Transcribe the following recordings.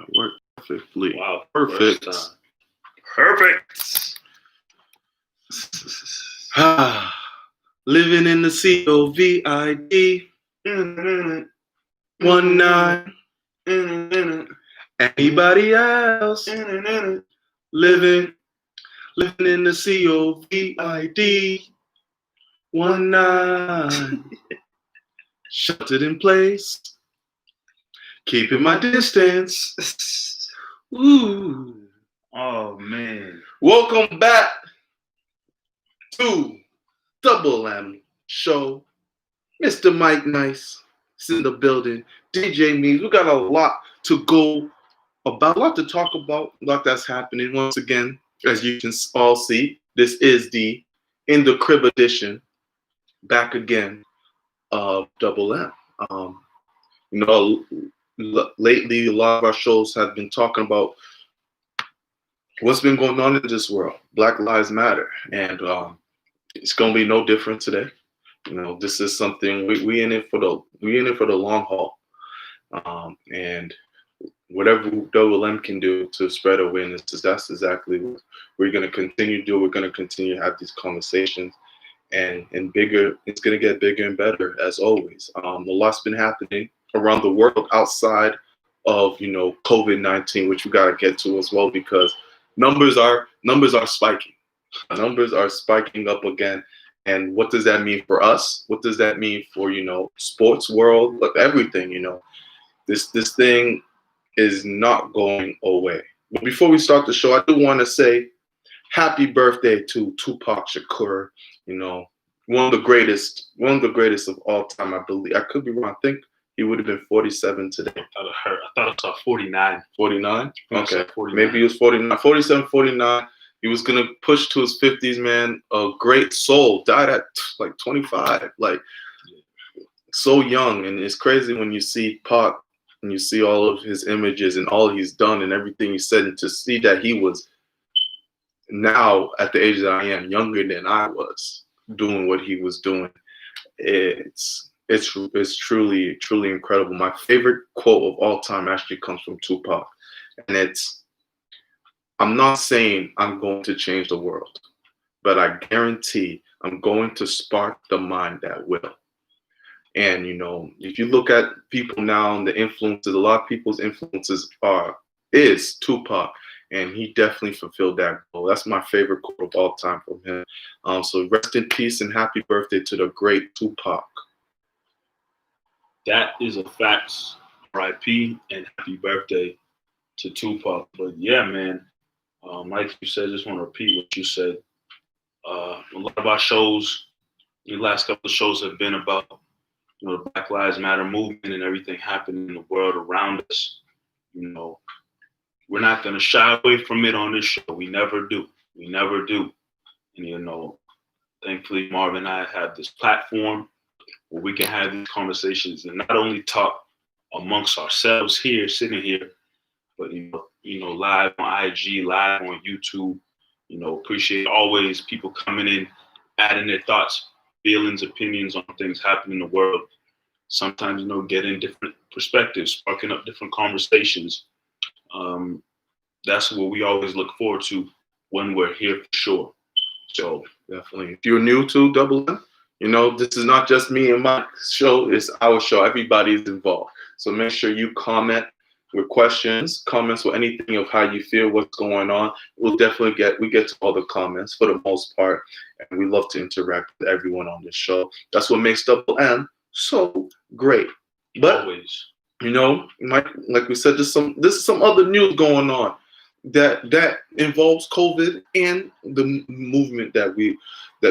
It worked perfectly. Wow. Perfect. Perfect. Living in the COVID. 19. Anybody else living in the COVID. 19. Sheltered in place, keeping my distance. Ooh. Oh man. Welcome back to Double M Show. Mr. Mike Nice is in the building. DJ Means. We got a lot to go about, a lot to talk about, a lot that's happening. Once again, as you can all see, this is the In the Crib edition, back again of Double M. Lately, a lot of our shows have been talking about what's been going on in this world. Black Lives Matter, and it's gonna be no different today. This is something we in it for the long haul, and whatever Double M can do to spread awareness, that's exactly what we're gonna continue to do. We're gonna continue to have these conversations, and bigger. It's gonna get bigger and better as always. A lot's been happening around the world outside of COVID-19, which we gotta get to as well, because numbers are spiking. Numbers are spiking up again. And what does that mean for us? What does that mean for sports world? Like everything, this thing is not going away. But before we start the show, I do want to say happy birthday to Tupac Shakur. One of the greatest of all time, I believe. I could be wrong. I think he would have been 47 today. I thought I saw 49. 49? Okay. 49. Maybe he was 49. 47, 49. He was going to push to his 50s, man. A great soul. Died at like 25. Like, so young. And it's crazy when you see Pac and you see all of his images and all he's done and everything he said, and to see that he was now at the age that I am, younger than I was, doing what he was doing. It's truly incredible. My favorite quote of all time actually comes from Tupac, and it's, "I'm not saying I'm going to change the world, but I guarantee I'm going to spark the mind that will." And if you look at people now and the influences, a lot of people's influences is Tupac, and he definitely fulfilled that goal. That's my favorite quote of all time from him. So rest in peace and happy birthday to the great Tupac. That is a fact. R.I.P. and happy birthday to Tupac. But yeah, man, like you said, just want to repeat what you said. A lot of our shows, the last couple of shows have been about the Black Lives Matter movement and everything happening in the world around us. We're not going to shy away from it on this show. We never do. And thankfully, Marv and I have this platform where we can have these conversations and not only talk amongst ourselves here, sitting here, but live on IG, live on YouTube. Appreciate always people coming in, adding their thoughts, feelings, opinions on things happening in the world. Sometimes, getting different perspectives, sparking up different conversations. That's what we always look forward to when we're here, for sure. So definitely, if you're new to Double M, this is not just me and my show, it's our show. Everybody is involved. So make sure you comment with questions, comments with anything of how you feel, what's going on. We'll definitely get to all the comments for the most part. And we love to interact with everyone on this show. That's what makes Double M so great. But always, like we said, there's some other news going on that involves COVID and the movement that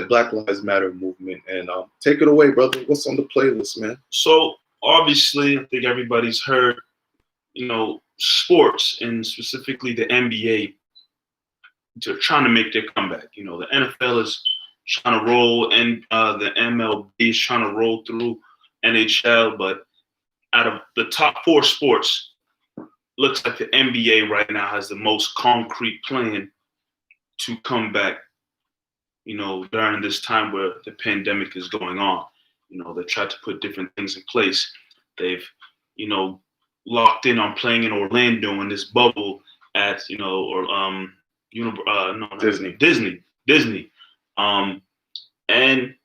Black Lives Matter movement. And take it away, brother. What's on the playlist, man? So obviously, I think everybody's heard, sports and specifically the NBA, they're trying to make their comeback. The NFL is trying to roll, and the MLB is trying to roll through NHL. But out of the top four sports, looks like the NBA right now has the most concrete plan to come back, during this time where the pandemic is going on. They tried to put different things in place. They've, locked in on playing in Orlando in this bubble at Disney. And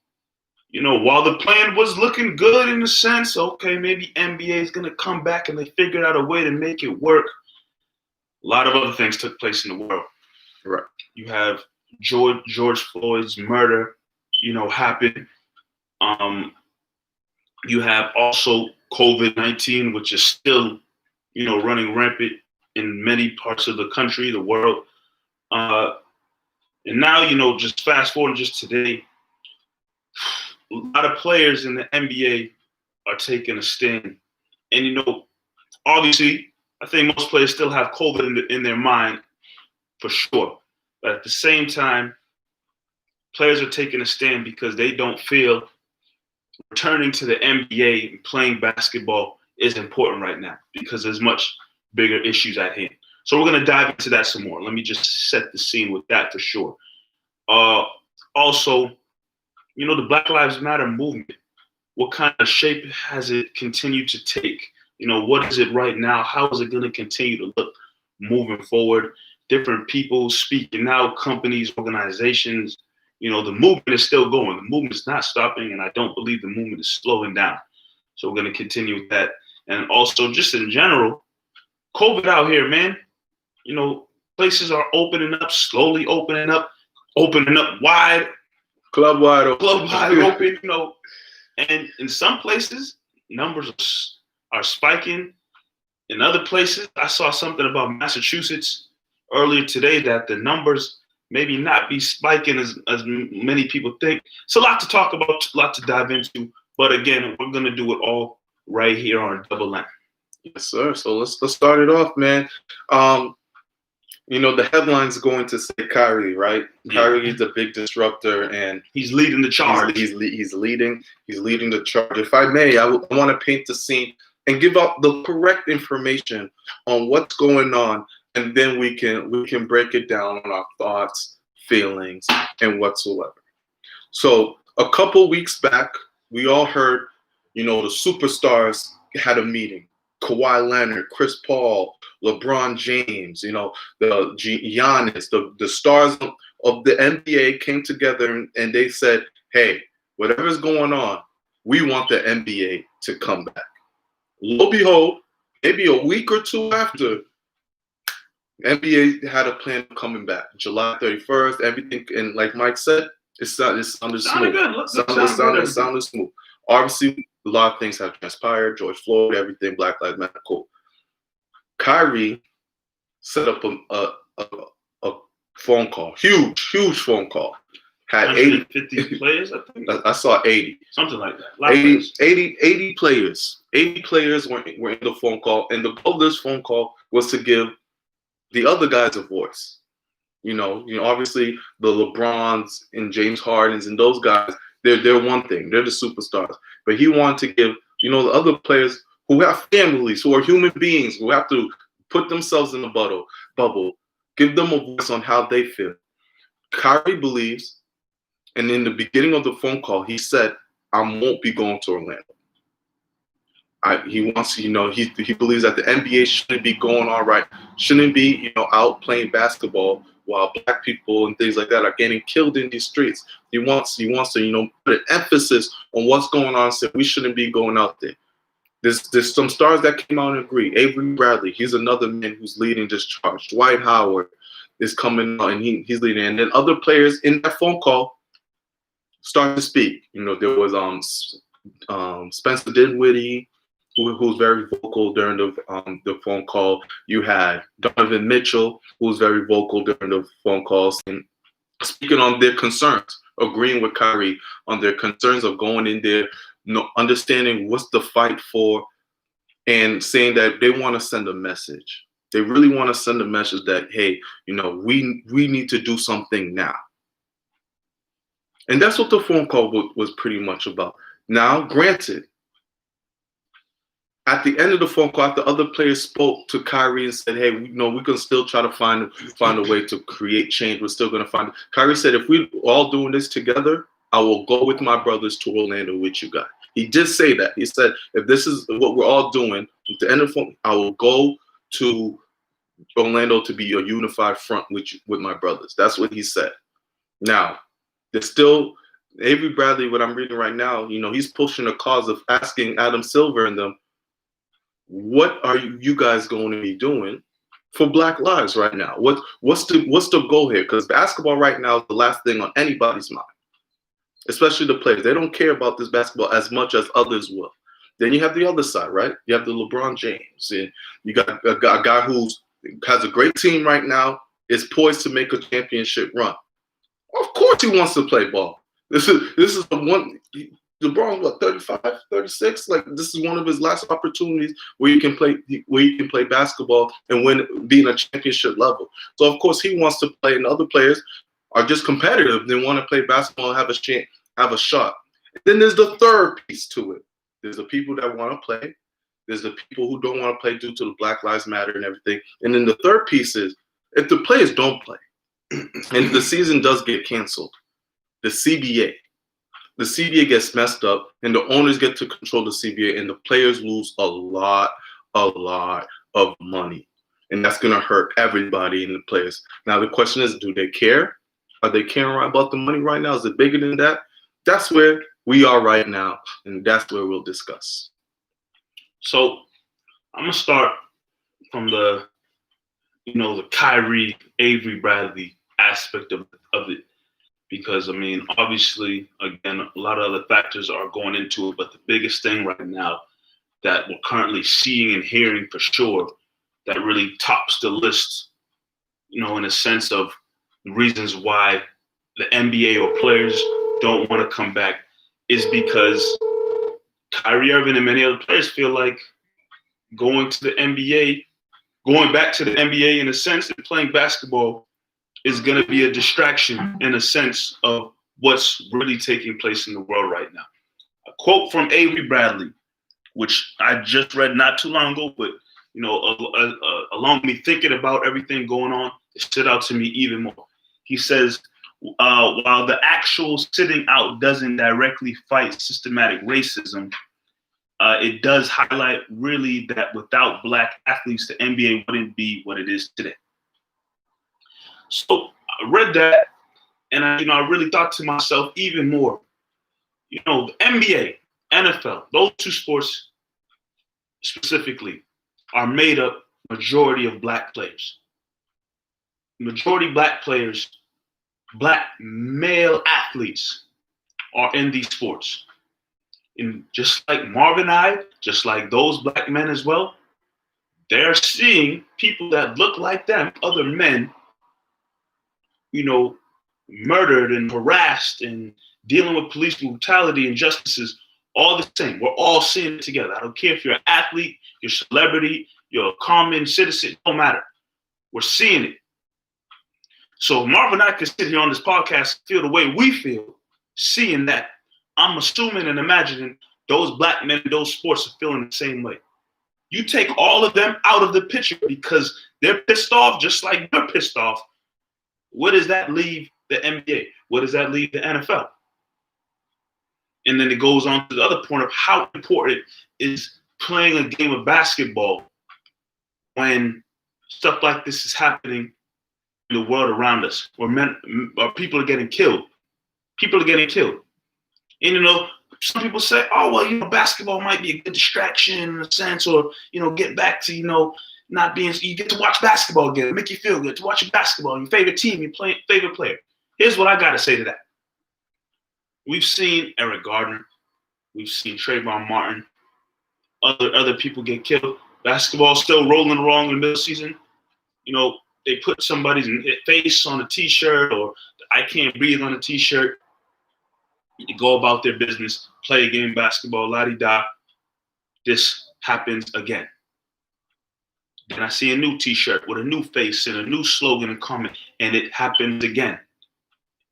while the plan was looking good in a sense, okay, maybe NBA is gonna come back and they figured out a way to make it work. A lot of other things took place in the world. Right. You have George Floyd's murder, happen. You have also COVID-19, which is still, running rampant in many parts of the country, the world. And now, just fast forward just today, a lot of players in the NBA are taking a stand. And, obviously, I think most players still have COVID in their mind, for sure. But at the same time, players are taking a stand because they don't feel returning to the NBA and playing basketball is important right now because there's much bigger issues at hand. So we're going to dive into that some more. Let me just set the scene with that for sure. Also, the Black Lives Matter movement, what kind of shape has it continued to take? What is it right now? How is it going to continue to look moving forward? Different people speaking out, companies, organizations. The movement is still going. The movement is not stopping, and I don't believe the movement is slowing down. So we're going to continue with that. And also, just in general, COVID out here, man. Places are opening up, slowly opening up wide. Club wide open. And in some places, numbers are spiking. In other places, I saw something about Massachusetts earlier today that the numbers maybe not be spiking as many people think. It's a lot to talk about, a lot to dive into. But again, we're going to do it all right here on Double N. Yes, sir. So let's start it off, man. The headline's going to say Kyrie, right? Yeah. Kyrie is a big disruptor, and he's leading the charge. He's leading the charge. If I may, I want to paint the scene and give out the correct information on what's going on, and then we can break it down on our thoughts, feelings, and whatsoever. So a couple weeks back, we all heard, the superstars had a meeting. Kawhi Leonard, Chris Paul, LeBron James, the Giannis, the stars of the NBA came together and they said, hey, whatever's going on, we want the NBA to come back. Lo and behold, maybe a week or two after, NBA had a plan of coming back. July 31st, everything, and like Mike said, it sounded smooth. It sounded smooth. Obviously, a lot of things have transpired. George Floyd, everything, Black Lives Matter, cool. Kyrie set up a phone call, huge phone call. Had 50 players, I think. I saw 80. Something like that. 80 players. 80 players were in the phone call, and the goal of this phone call was to give the other guys a voice. Obviously the LeBrons and James Hardens and those guys, they're one thing. They're the superstars. But he wanted to give, the other players who have families, who are human beings, who have to put themselves in a bubble, give them a voice on how they feel. Kyrie believes, and in the beginning of the phone call, he said, I won't be going to Orlando. He wants, he believes that the NBA shouldn't be going all right, shouldn't be, out playing basketball while Black people and things like that are getting killed in these streets. He wants to, put an emphasis on what's going on. So we shouldn't be going out there. There's some stars that came out and agree. Avery Bradley, he's another man who's leading this charge. Dwight Howard is coming out and he's leading. And then other players in that phone call start to speak. There was Spencer Dinwiddie, who's very vocal during the phone call. You had Donovan Mitchell, who's very vocal during the phone calls, and speaking on their concerns, agreeing with Kyrie on their concerns of going in there, understanding what's the fight for, and saying that they want to send a message. They really want to send a message that, hey, we need to do something now. And that's what the phone call was pretty much about. Now, granted, at the end of the phone call, after other players spoke to Kyrie and said, hey, we can still try to find a way to create change. We're still going to find it. Kyrie said, if we're all doing this together, I will go with my brothers to Orlando with you guys. He did say that. He said, if this is what we're all doing, At the end of the, I will go to Orlando to be a unified front with my brothers. That's what he said. Now, there's still Avery Bradley, what I'm reading right now, he's pushing a cause of asking Adam Silver and them, what are you guys going to be doing for Black Lives right now? What's the goal here? Because basketball right now is the last thing on anybody's mind, especially the players. They don't care about this basketball as much as others will. Then you have the other side, right? You have the LeBron James, and you got a guy who has a great team right now, is poised to make a championship run. Of course he wants to play ball. This is the one. LeBron, what, 35, 36? Like, this is one of his last opportunities where you can play basketball and be in a championship level. So of course he wants to play, and other players are just competitive. They want to play basketball and have a shot. And then there's the third piece to it. There's the people that want to play. There's the people who don't want to play due to the Black Lives Matter and everything. And then the third piece is, if the players don't play and the season does get canceled, the CBA gets messed up, and the owners get to control the CBA, and the players lose a lot of money. And that's going to hurt everybody in the players. Now, the question is, do they care? Are they caring about the money right now? Is it bigger than that? That's where we are right now, and that's where we'll discuss. So I'm going to start from the Kyrie, Avery Bradley aspect of it. Because, obviously, again, a lot of other factors are going into it. But the biggest thing right now that we're currently seeing and hearing for sure that really tops the list, in a sense of reasons why the NBA or players don't want to come back, is because Kyrie Irving and many other players feel like going back to the NBA in a sense and playing basketball is going to be a distraction in a sense of what's really taking place in the world right now. A quote from Avery Bradley, which I just read not too long ago, but along with me thinking about everything going on, it stood out to me even more. He says, while the actual sitting out doesn't directly fight systematic racism, it does highlight really that without Black athletes, the NBA wouldn't be what it is today. So I read that, and I really thought to myself even more. The NBA, NFL, those two sports specifically are made up majority of Black players. Majority Black players, Black male athletes are in these sports. And just like Marv and I, just like those Black men as well, they're seeing people that look like them, other men, murdered and harassed and dealing with police brutality and injustices, all the same. We're all seeing it together. I don't care if you're an athlete, you're a celebrity, you're a common citizen, it don't matter. We're seeing it. So Marv and I can sit here on this podcast, feel the way we feel, seeing that. I'm assuming and imagining those Black men in those sports are feeling the same way. You take all of them out of the picture because they're pissed off just like you're pissed off. Where does that leave the NBA? Where does that leave the NFL? And then it goes on to the other point of how important is playing a game of basketball when stuff like this is happening in the world around us, or people are getting killed. People are getting killed. And, some people say, oh, well, basketball might be a good distraction in a sense, or, get back to, not being, you get to watch basketball again, make you feel good to watch your basketball, your favorite team, your favorite player. Here's what I got to say to that. We've seen Eric Gardner. We've seen Trayvon Martin. Other people get killed. Basketball still rolling along in the middle season. They put somebody's face on a T-shirt or I can't breathe on a T-shirt. You go about their business, play a game basketball, la-di-da. This happens again. Then I see a new T-shirt with a new face and a new slogan and comment, and it happens again.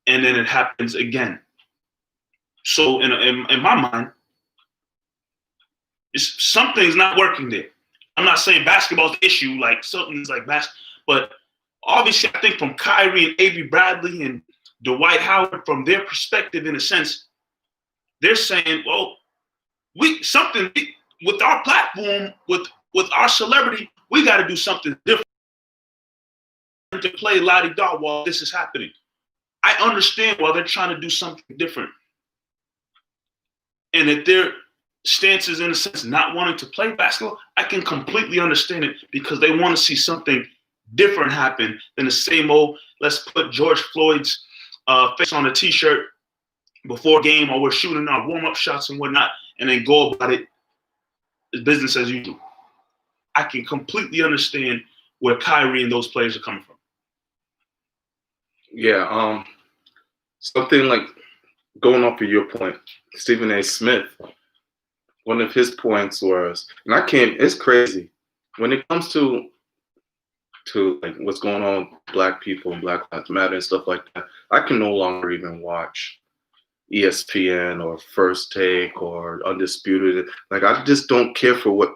And then it happens again. So in my mind, something's not working there. I'm not saying basketball's the issue, like something's like basketball, but obviously I think from Kyrie and Avery Bradley and Dwight Howard, from their perspective, in a sense, they're saying, well, with our platform, with with our celebrity, we got to do something different to play la-di-da while this is happening. I understand why they're trying to do something different. And if their stance is, in a sense, not wanting to play basketball, I can completely understand it because they want to see something different happen than the same old, let's put George Floyd's face on a T-shirt before game, or we're shooting our warm-up shots and whatnot, and then go about it as business as usual. I can completely understand where Kyrie and those players are coming from. Yeah, something like going off of your point, Stephen A. Smith, one of his points was, and it's crazy when it comes to like what's going on with Black people and Black Lives Matter and stuff like that. I can no longer even watch ESPN or First Take or Undisputed. Like, I just don't care for what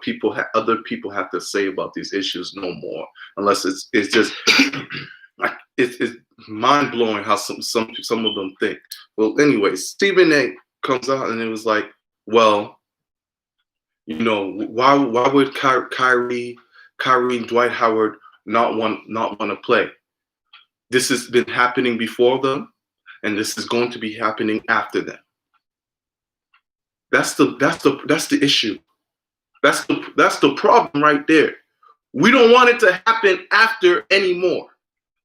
other people have to say about these issues no more, unless it's just like it's mind blowing how some of them think. Well, anyway, Stephen A. comes out and it was like, well, why would Kyrie and Dwight Howard not want to play? This has been happening before them, and this is going to be happening after them. That's the issue. That's the problem right there. We don't want it to happen after anymore.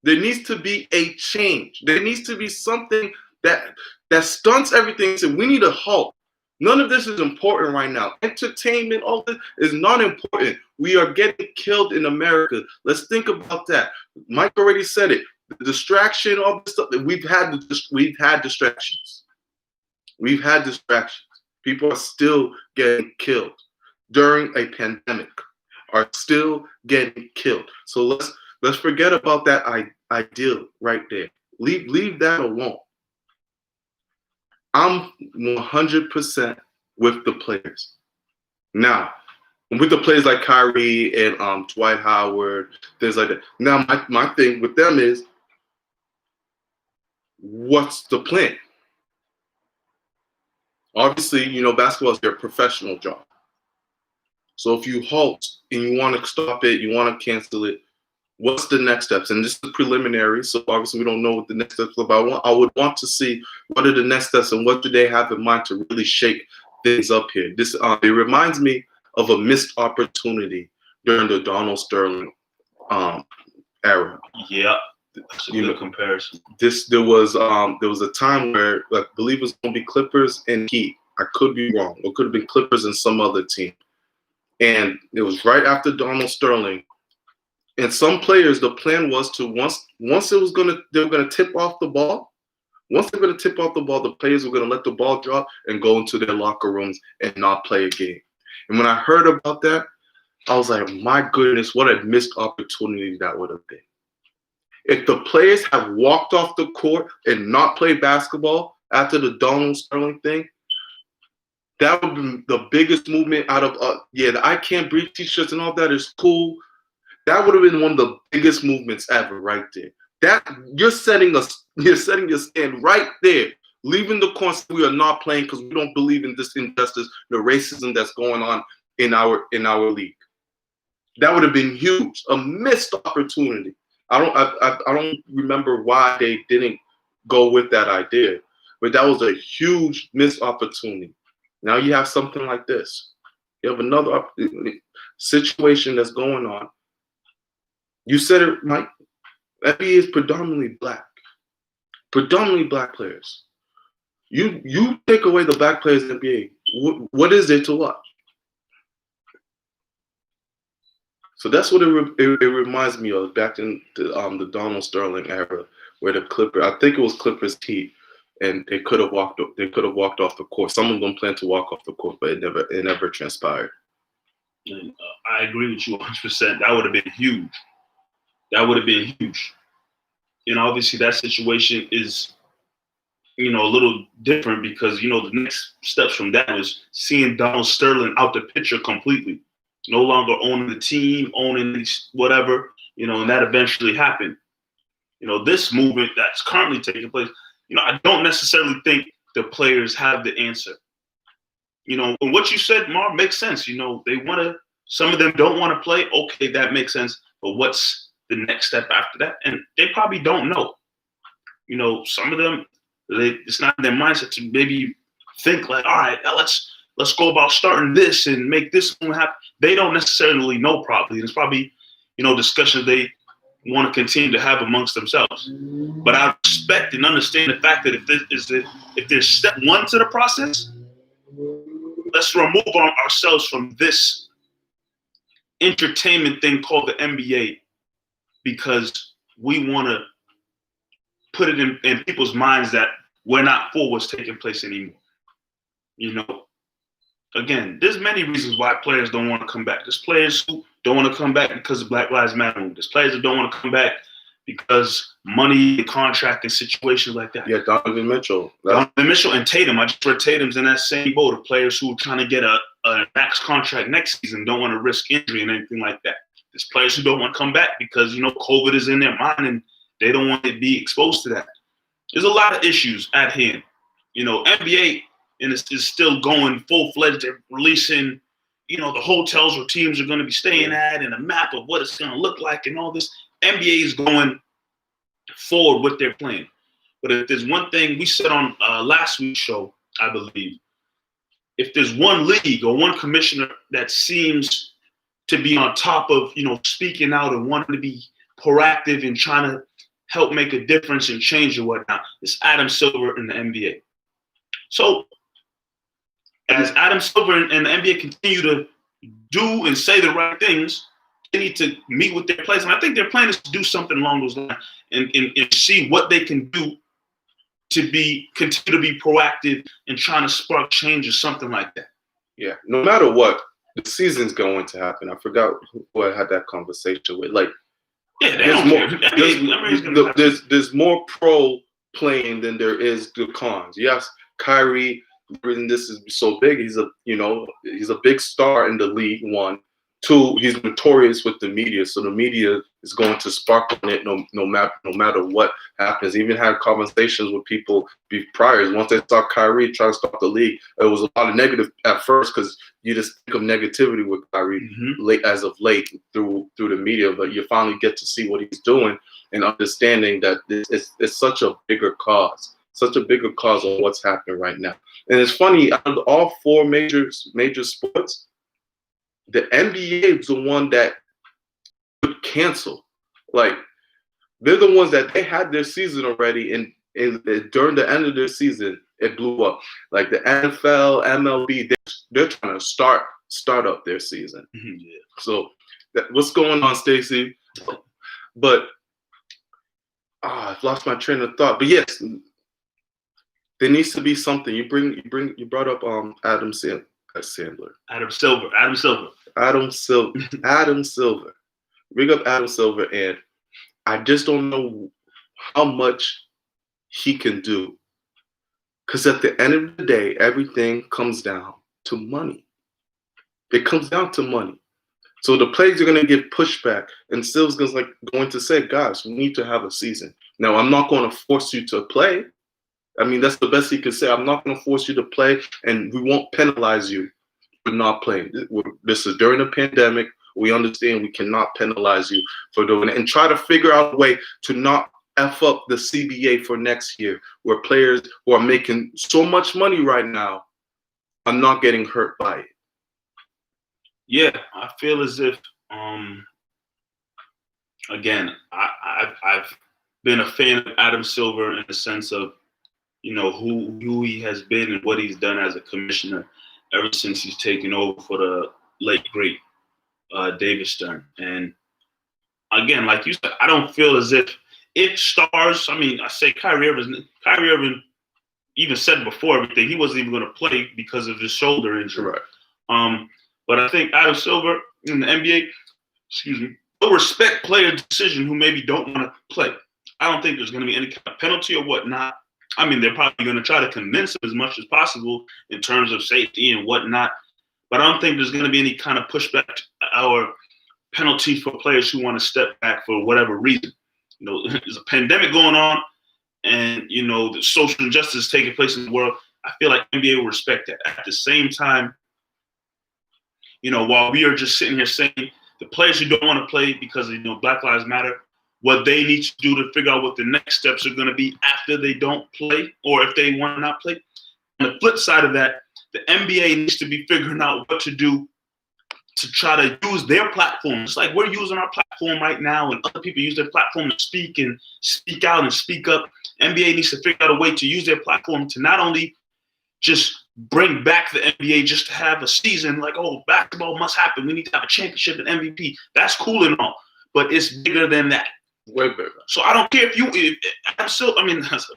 There needs to be a change. There needs to be something that stunts everything. So we need a halt. None of this is important right now. Entertainment, all this is not important. We are getting killed in America. Let's think about that. Mike already said it. The distraction, all this stuff. We've had distractions. We've had distractions. People are still getting killed during a pandemic. Are still getting killed. So let's forget about that ideal right there. Leave that alone. I'm 100% with the players. Now, with the players like Kyrie and Dwight Howard, things like that. Now, my thing with them is, what's the plan? Obviously, basketball is their professional job. So if you halt and you want to stop it, you want to cancel it, what's the next steps? And this is preliminary, so obviously we don't know what the next steps are. But I would want to see what are the next steps and what do they have in mind to really shake things up here. This it reminds me of a missed opportunity during the Donald Sterling era. Yeah, that's a good comparison. There was a time where I believe it was going to be Clippers and Heat. I could be wrong. It could have been Clippers and some other team. And it was right after Donald Sterling. And some players, the plan was to once they were gonna tip off the ball. Once they're gonna tip off the ball, the players were gonna let the ball drop and go into their locker rooms and not play a game. And when I heard about that, I was like, my goodness, what a missed opportunity that would have been. If the players have walked off the court and not played basketball after the Donald Sterling thing, that would be the biggest movement out of the I Can't Breathe t-shirts and all that is cool. That would have been one of the biggest movements ever right there. That you're setting your stand right there, leaving the course. We are not playing because we don't believe in this injustice, the racism that's going on in our league. That would have been huge, a missed opportunity. I don't remember why they didn't go with that idea, but that was a huge missed opportunity. Now you have something like this. You have another situation that's going on. You said it, Mike. NBA is predominantly black players. You take away the black players in the NBA. What is there to watch? So that's what it reminds me of back in the Donald Sterling era, where the Clippers, I think it was Clippers Heat, and they could have walked off the court. Some of them planned to walk off the court, but it never transpired. And, I agree with you 100%. That would have been huge. That would have been huge. And obviously that situation is, a little different because, the next steps from that was seeing Donald Sterling out the picture completely. No longer owning the team, owning whatever, and that eventually happened. This movement that's currently taking place, I don't necessarily think the players have the answer. And what you said, Marv, makes sense. They want to Some of them don't want to play. Okay, that makes sense. But what's the next step after that? And they probably don't know. You know, some of them, it's not in their mindset to maybe think like, all right, now let's go about starting this and make this one happen. They don't necessarily know probably. It's probably, you know, discussions they want to continue to have amongst themselves. But I respect and understand the fact that if there's step one to the process, let's remove ourselves from this entertainment thing called the NBA because we want to put it in people's minds that we're not for what's taking place anymore. You know, again, there's many reasons why players don't want to come back. There's players who don't want to come back because of Black Lives Matter. There's players that don't want to come back because money, contract, and situations like that. Yeah, Donovan Mitchell. Donovan Mitchell and Tatum. I just read Tatum's in that same boat of players who are trying to get a max contract next season, don't want to risk injury and anything like that. There's players who don't want to come back because, you know, COVID is in their mind and they don't want to be exposed to that. There's a lot of issues at hand. You know, NBA is still going full-fledged. They're releasing, you know, the hotels where teams are going to be staying at and a map of what it's going to look like and all this. NBA is going forward with their plan. But if there's one thing we said on last week's show, I believe, if there's one league or one commissioner that seems to be on top of, you know, speaking out and wanting to be proactive and trying to help make a difference and change or whatnot, it's Adam Silver in the NBA. So as Adam Silver and the NBA continue to do and say the right things, they need to meet with their players. And I think their plan is to do something along those lines and see what they can do to continue to be proactive and trying to spark change or something like that. Yeah, no matter what, the season's going to happen. I forgot who I had that conversation with. Like, yeah, there's more pro playing than there is the cons. Yes, Kyrie, the reason this is so big, he's a big star in the league, one. Two, he's notorious with the media, so the media is going to spark on it no matter what happens. Even had conversations with people prior. Once they saw Kyrie try to start the league, it was a lot of negative at first because you just think of negativity with Kyrie late through the media. But you finally get to see what he's doing and understanding that it's such a bigger cause on what's happening right now. And it's funny, out of all four major sports, the NBA is the one that would cancel. Like, they're the ones that they had their season already, and during the end of their season, it blew up. Like the NFL, MLB, they're trying to start up their season. Yeah. So, what's going on, Stacey? But I've lost my train of thought. But yes, there needs to be something. You brought up Adam Silver. Bring up Adam Silver, and I just don't know how much he can do. Because at the end of the day, everything comes down to money. It comes down to money. So the players are going to get pushback, and Silver's going to say, guys, we need to have a season. Now, I'm not going to force you to play. I mean, that's the best he can say. I'm not going to force you to play, and we won't penalize you for not playing. This is during a pandemic. We understand we cannot penalize you for doing it, and try to figure out a way to not F up the CBA for next year, where players who are making so much money right now are not getting hurt by it. Yeah, I feel as if, again, I've been a fan of Adam Silver in the sense of, you know, who he has been and what he's done as a commissioner ever since he's taken over for the late great David Stern. And again, like you said, I don't feel as if stars. I mean, I say Kyrie Irving even said before everything he wasn't even going to play because of his shoulder injury. Right. But I think Adam Silver in the NBA, will respect player decision who maybe don't want to play. I don't think there's going to be any kind of penalty or whatnot. I mean, they're probably going to try to convince him as much as possible in terms of safety and whatnot. But I don't think there's going to be any kind of pushback or penalty for players who want to step back for whatever reason. You know, there's a pandemic going on, and, you know, the social injustice taking place in the world. I feel like NBA will respect that. At the same time, while we are just sitting here saying the players who don't want to play because Black Lives Matter, what they need to do to figure out what the next steps are going to be after they don't play or if they want to not play. On the flip side of that, the NBA needs to be figuring out what to do to try to use their platform. It's like we're using our platform right now, and other people use their platform to speak and speak out and speak up. NBA needs to figure out a way to use their platform to not only just bring back the NBA just to have a season like, oh, basketball must happen. We need to have a championship and MVP. That's cool and all, but it's bigger than that. Way bigger. So I don't care if Adam Silver, I'm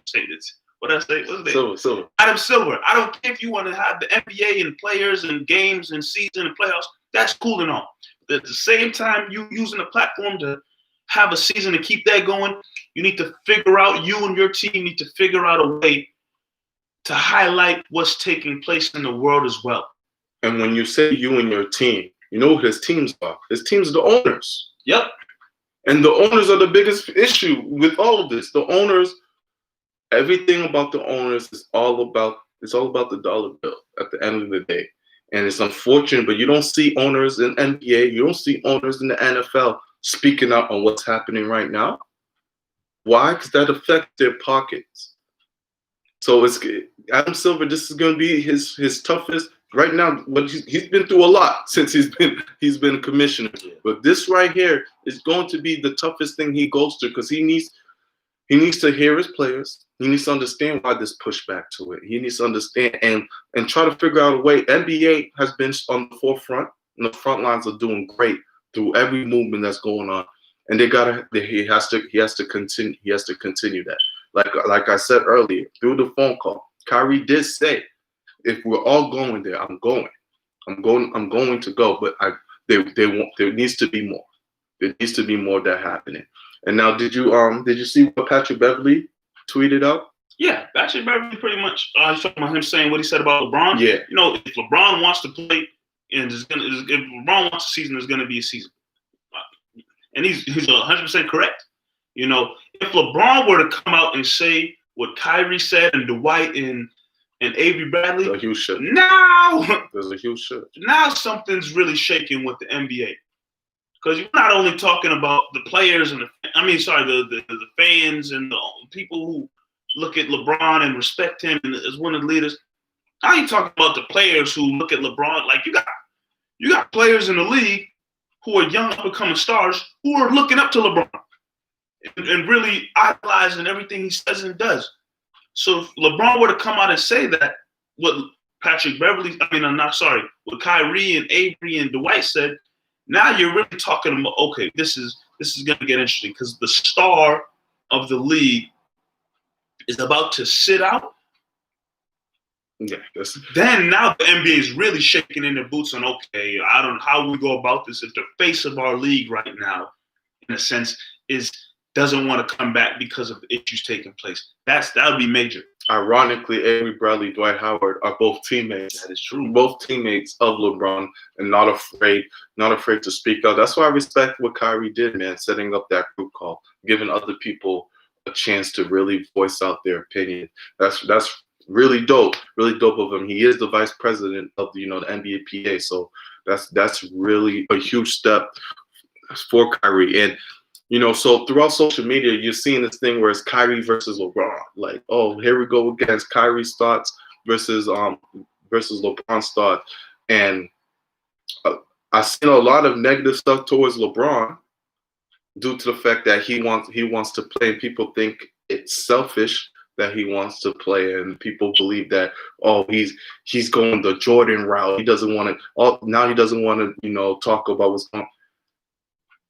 saying this. What did I say? What's his name? Silver. Adam Silver. I don't care if you want to have the NBA and players and games and season and playoffs. That's cool and all. But at the same time, you using the platform to have a season to keep that going, you need to figure out, you and your team need to figure out a way to highlight what's taking place in the world as well. And when you say you and your team, you know who his teams are. His teams are the owners. Yep. And the owners are the biggest issue with all of this. The owners, everything about the owners is all about the dollar bill at the end of the day. And it's unfortunate, but you don't see owners in NBA, you don't see owners in the NFL speaking out on what's happening right now. Why? Because that affects their pockets. So it's Adam Silver. This is going to be his toughest right now. But he's been through a lot since he's been a commissioner. But this right here is going to be the toughest thing he goes through because he needs to hear his players. He needs to understand why there's pushback to it. He needs to understand and try to figure out a way. NBA has been on the forefront, and the front lines are doing great through every movement that's going on. And he has to continue that. Like I said earlier, through the phone call, Kyrie did say, if we're all going there, I'm going to go. But there needs to be more. There needs to be more that happening. And now, did you see what Patrick Beverley tweeted out? Yeah, Patrick Beverley pretty much. He's talking about him saying what he said about LeBron. Yeah. If LeBron wants to play, and if LeBron wants a season, there's going to be a season. And he's 100% correct. If LeBron were to come out and say what Kyrie said and Dwight and Avery Bradley, there's a huge shift. There's a huge shift. Now something's really shaking with the NBA. Because you're not only talking about the players and the fans and the people who look at LeBron and respect him and as one of the leaders. Now you're talking about the players who look at LeBron like you got players in the league who are young up-and-coming stars who are looking up to LeBron and really idolizing everything he says and does. So if LeBron were to come out and say that, what what Kyrie and Avery and Dwight said, now you're really talking about, okay, this is going to get interesting because the star of the league is about to sit out. Yeah. Then now the NBA is really shaking in their boots on, okay, I don't know how we go about this if the face of our league right now, in a sense, doesn't want to come back because of the issues taking place. That would be major. Ironically, Avery Bradley, Dwight Howard are both teammates. That is true. Both teammates of LeBron and not afraid to speak out. That's why I respect what Kyrie did, man, setting up that group call, giving other people a chance to really voice out their opinion. That's really dope of him. He is the vice president of the NBA PA, so that's really a huge step for Kyrie. And so throughout social media, you're seeing this thing where it's Kyrie versus LeBron. Like, oh, here we go again. Kyrie's thoughts versus LeBron's thoughts. And I've seen a lot of negative stuff towards LeBron due to the fact that he wants to play, and people think it's selfish that he wants to play, and people believe that he's going the Jordan route. He doesn't want to talk about what's going on.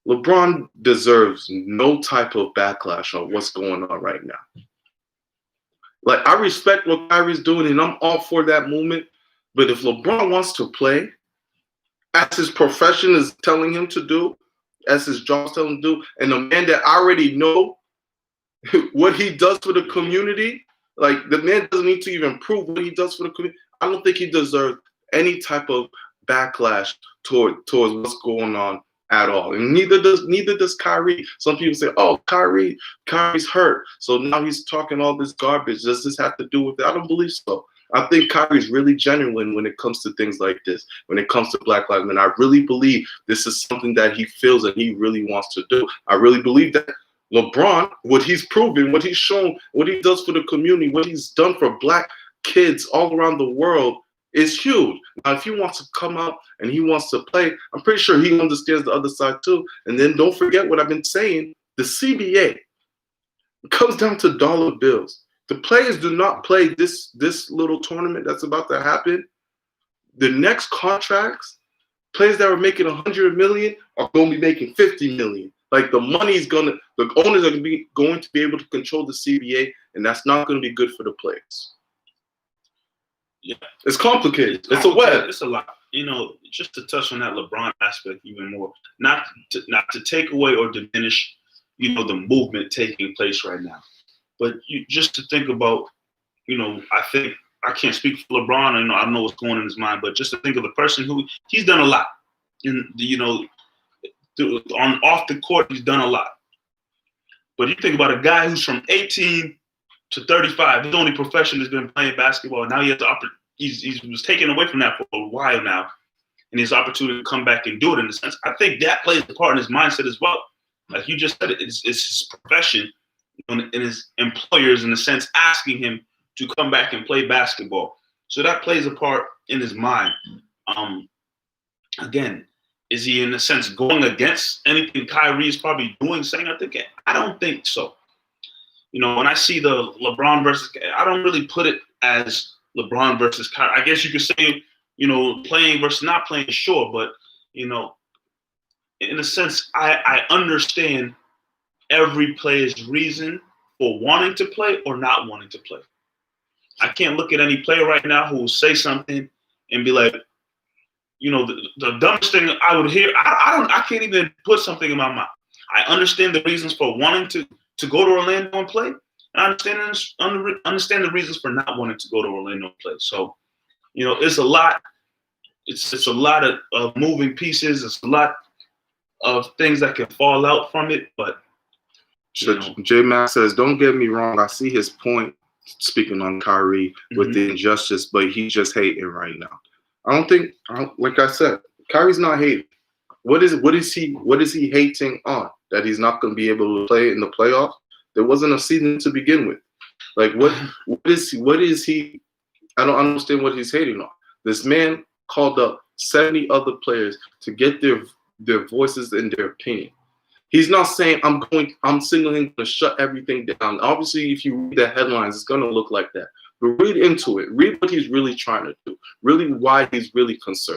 LeBron deserves no type of backlash on what's going on right now. Like, I respect what Kyrie's doing, and I'm all for that movement. But if LeBron wants to play, as his profession is telling him to do, as his job's telling him to do, and the man that I already know what he does for the community, like, the man doesn't need to even prove what he does for the community. I don't think he deserves any type of backlash towards what's going on at all. And neither does Kyrie. Some people say, oh, Kyrie's hurt, so now he's talking all this garbage. Does this have to do with it? I don't believe so. I think Kyrie's really genuine when it comes to things like this. When it comes to Black Lives Matter, I really believe this is something that he feels and he really wants to do. I really believe that LeBron, what he's proven, what he's shown, what he does for the community, what he's done for Black kids all around the world is huge. Now, if he wants to come out and he wants to play, I'm pretty sure he understands the other side too. And then don't forget what I've been saying, the CBA comes down to dollar bills. The players do not play this little tournament that's about to happen. The next contracts, players that are making 100 million are going to be making 50 million. Like the owners are going to be able to control the CBA, and that's not going to be good for the players. Yeah, it's complicated. It's a web. It's a lot. Just to touch on that LeBron aspect even more, not to take away or diminish, the movement taking place right now. But just to think about, I think I can't speak for LeBron. I don't know what's going on in his mind, but just to think of the person who he's done a lot. On off the court, he's done a lot. But you think about a guy who's from 18 to 35. His only profession has been playing basketball. And now he has he was taken away from that for a while now, and his opportunity to come back and do it. In a sense, I think that plays a part in his mindset as well. Like you just said, it's his profession. And his employers, in a sense, asking him to come back and play basketball. So that plays a part in his mind. Again, is he, in a sense, going against anything Kyrie is probably doing, saying, I don't think so. When I see the LeBron versus, I don't really put it as LeBron versus Kyrie. I guess you could say, playing versus not playing, sure. But, in a sense, I understand every player's reason for wanting to play or not wanting to play. I can't look at any player right now who will say something and be like, the dumbest thing I would hear. I can't even put something in my mouth. I understand the reasons for wanting to go to Orlando and play. And I understand the reasons for not wanting to go to Orlando and play. So, it's a lot. It's a lot of moving pieces. It's a lot of things that can fall out from it, but. So J-Mac says, don't get me wrong. I see his point, speaking on Kyrie, with the injustice, but he's just hating right now. Like I said, Kyrie's not hating. What is he hating on? That he's not going to be able to play in the playoffs? There wasn't a season to begin with. Like, what is he? I don't understand what he's hating on. This man called up 70 other players to get their voices and their opinion. He's not saying I'm signaling to shut everything down. Obviously, if you read the headlines, it's going to look like that. But read into it. Read what he's really trying to do. Really why he's really concerned.